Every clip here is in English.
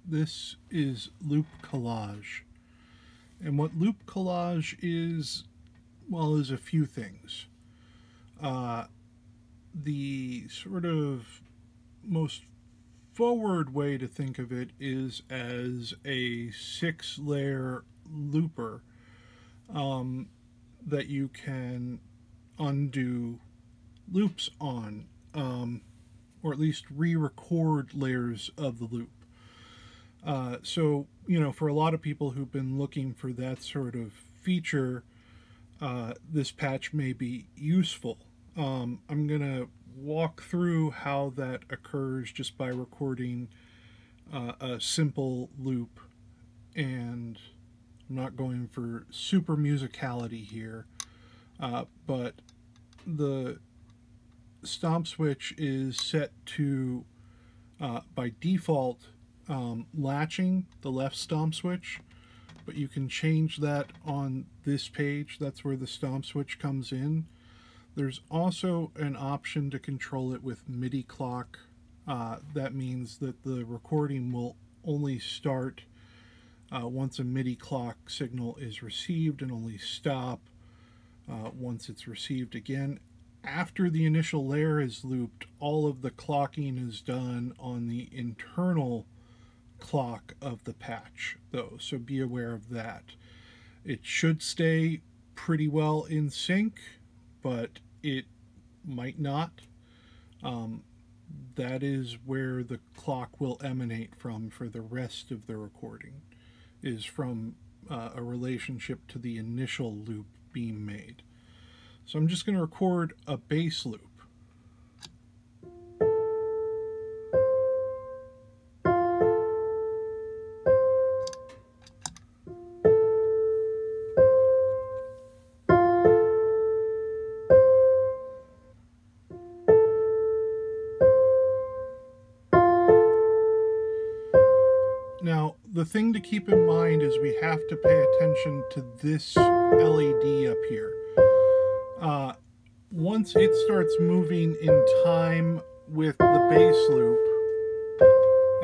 This is loop collage. And what loop collage is, well, is a few things. The sort of most forward way to think of it is as a 6-layer looper that you can undo loops on, or at least re-record layers of the loop. So, you know, for a lot of people who've been looking for that sort of feature, this patch may be useful. I'm going to walk through how that occurs just by recording a simple loop, and I'm not going for super musicality here, but the stomp switch is set to, by default, latching the left stomp switch, but you can change that on this page. That's where the stomp switch comes in. There's also an option to control it with MIDI clock. That means that the recording will only start once a MIDI clock signal is received, and only stop once it's received again. After the initial layer is looped, all of the clocking is done on the internal clock of the patch, though, so be aware of that. It should stay pretty well in sync, but it might not. That is where the clock will emanate from for the rest of the recording, is from a relationship to the initial loop being made. So I'm just going to record a bass loop. Now, the thing to keep in mind is we have to pay attention to this LED up here. Once it starts moving in time with the bass loop,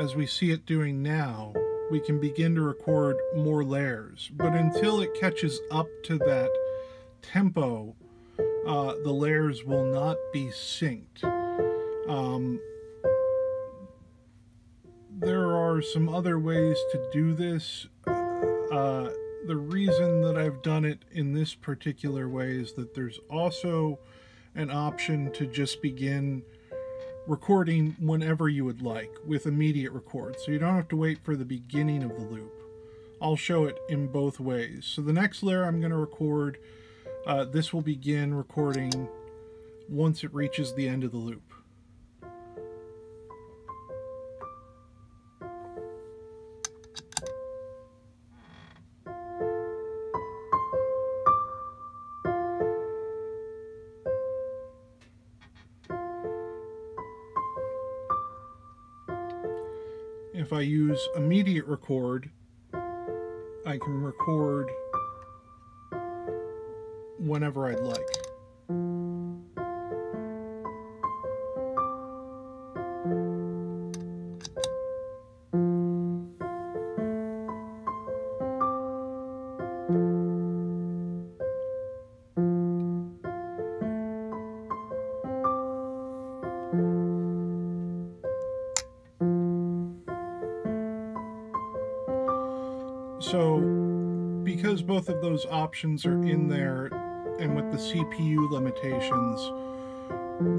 as we see it doing now, we can begin to record more layers. But until it catches up to that tempo, the layers will not be synced. There are some other ways to do this. The reason that I've done it in this particular way is that there's also an option to just begin recording whenever you would like with immediate record, so you don't have to wait for the beginning of the loop. I'll show it in both ways. So the next layer I'm going to record, this will begin recording once it reaches the end of the loop. If I use immediate record, I can record whenever I'd like. So, because both of those options are in there, and with the CPU limitations,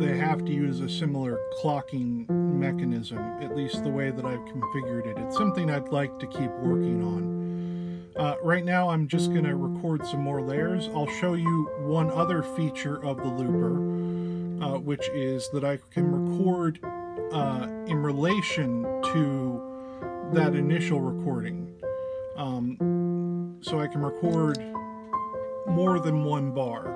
they have to use a similar clocking mechanism, at least the way that I've configured it. It's something I'd like to keep working on. Right now I'm just going to record some more layers. I'll show you one other feature of the looper, which is that I can record in relation to that initial recording. So I can record more than one bar.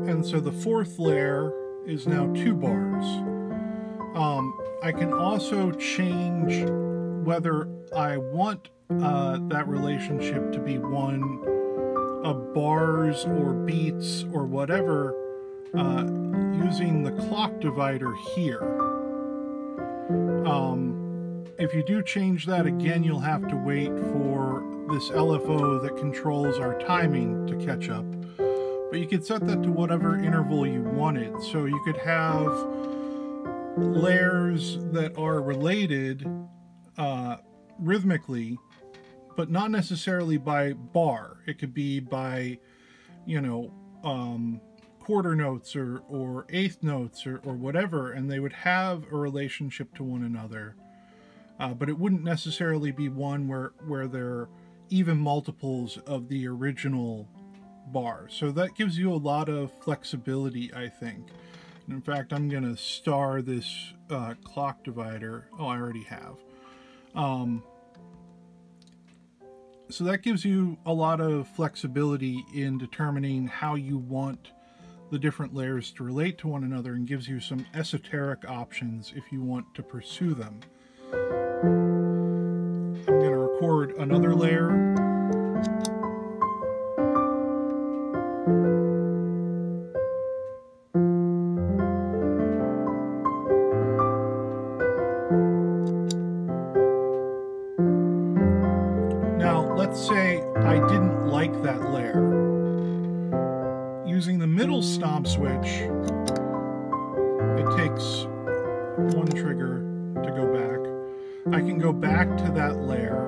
And so the fourth layer is now 2 bars. I can also change whether I want that relationship to be one of bars or beats or whatever using the clock divider here. If you do change that again, you'll have to wait for this LFO that controls our timing to catch up. But you could set that to whatever interval you wanted. So you could have layers that are related rhythmically, but not necessarily by bar. It could be by, you know, quarter notes or eighth notes or whatever, and they would have a relationship to one another. But it wouldn't necessarily be one where they're even multiples of the original bar. So that gives you a lot of flexibility, I think. And in fact, I'm going to star this clock divider. Oh, I already have. So that gives you a lot of flexibility in determining how you want the different layers to relate to one another, and gives you some esoteric options if you want to pursue them. I'm going to record another layer. Now, let's say I didn't like that layer. Using the middle stomp switch, it takes one trigger to go back. I can go back to that layer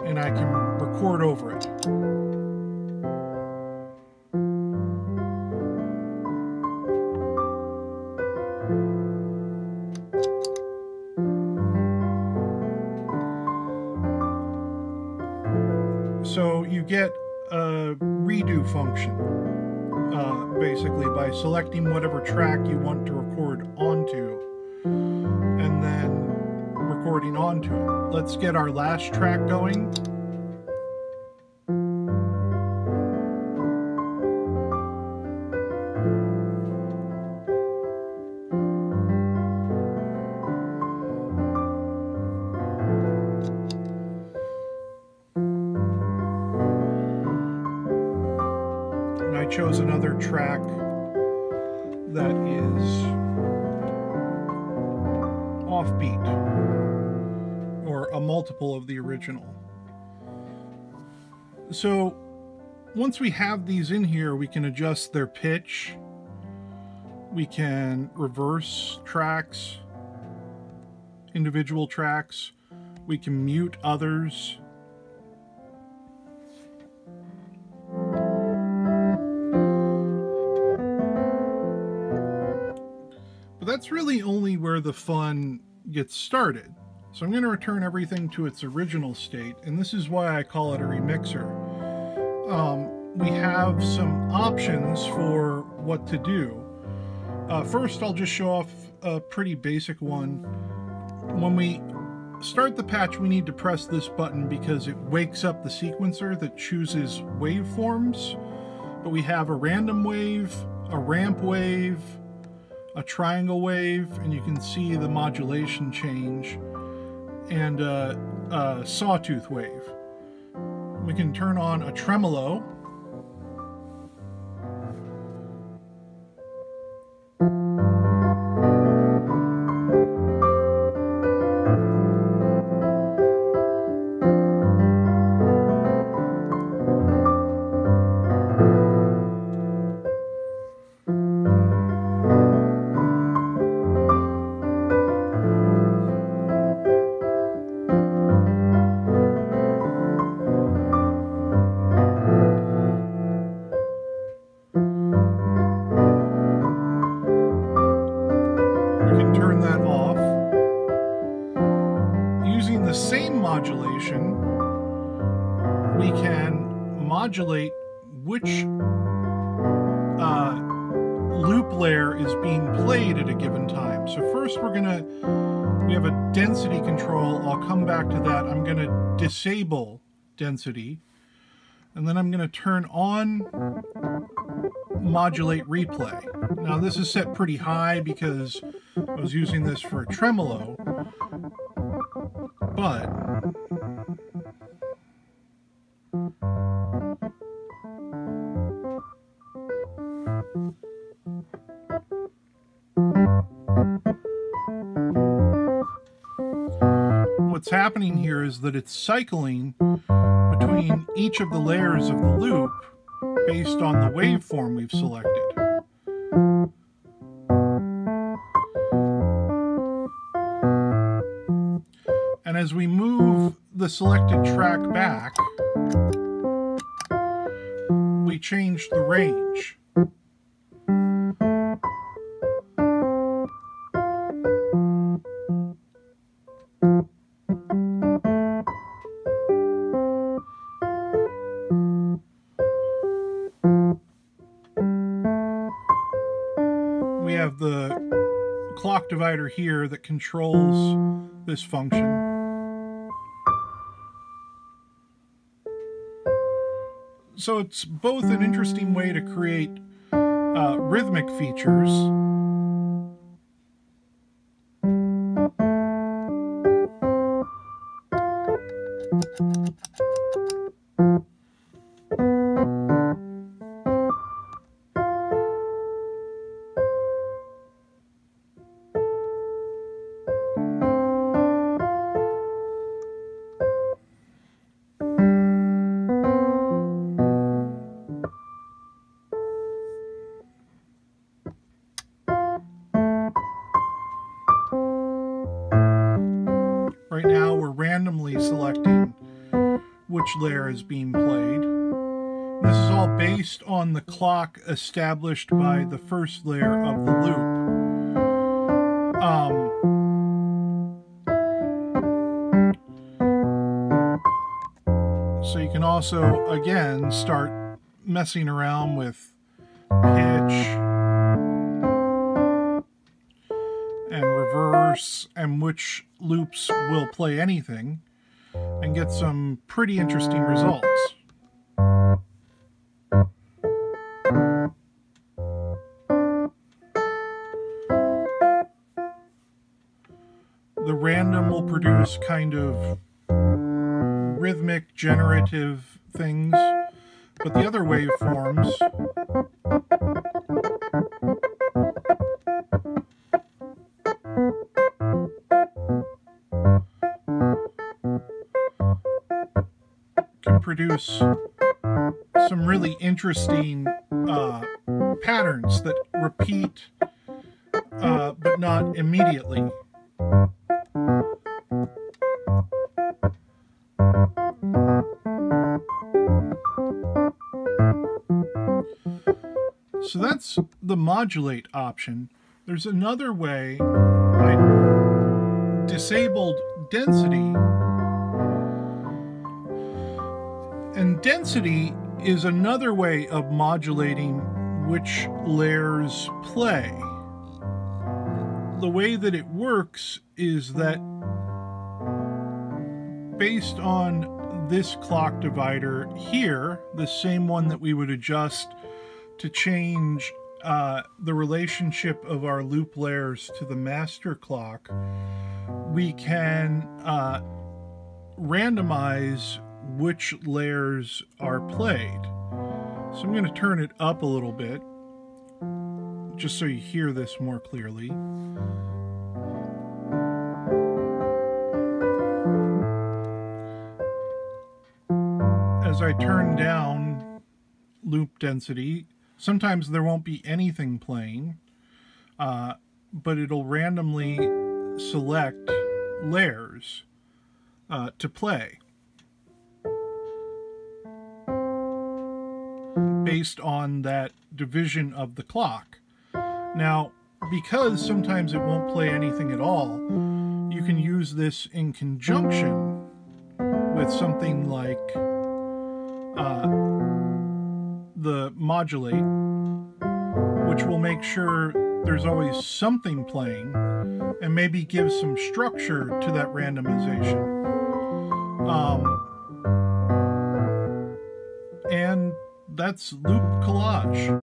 and I can record over it. So you get a redo function, basically by selecting whatever track you want to record onto and then recording onto it. Let's get our last track going. And I chose another track that is offbeat, or a multiple of the original. So once we have these in here, we can adjust their pitch, we can reverse tracks, individual tracks, we can mute others. But that's really only where the fun gets started. So I'm going to return everything to its original state, and this is why I call it a remixer. We have some options for what to do. First, I'll just show off a pretty basic one. When we start the patch, we need to press this button because it wakes up the sequencer that chooses waveforms. But we have a random wave, a ramp wave, a triangle wave, and you can see the modulation change, and a sawtooth wave. We can turn on a tremolo. Using the same modulation, we can modulate which loop layer is being played at a given time. So first we have a density control. I'll come back to that. I'm going to disable density. And then I'm going to turn on Modulate Replay. Now this is set pretty high because I was using this for a tremolo, but what's happening here is that it's cycling between each of the layers of the loop based on the waveform we've selected. And as we move the selected track back, we change the range. We have the clock divider here that controls this function. So it's both an interesting way to create rhythmic features, Right now we're randomly selecting which layer is being played. This is all based on the clock established by the first layer of the loop. So you can also, again, start messing around with pitch and reverse and which loops will play anything and get some pretty interesting results. The random will produce kind of rhythmic, generative things, but the other waveforms can produce some really interesting patterns that repeat, but not immediately. So that's the modulate option. There's another way. I disabled density. And density is another way of modulating which layers play. The way that it works is that based on this clock divider here, the same one that we would adjust to change the relationship of our loop layers to the master clock, we can randomize which layers are played. So I'm going to turn it up a little bit just so you hear this more clearly. As I turn down loop density, sometimes there won't be anything playing, but it'll randomly select layers to play based on that division of the clock. Now, because sometimes it won't play anything at all, you can use this in conjunction with something like the modulate, which will make sure there's always something playing and maybe give some structure to that randomization. that's loop collage.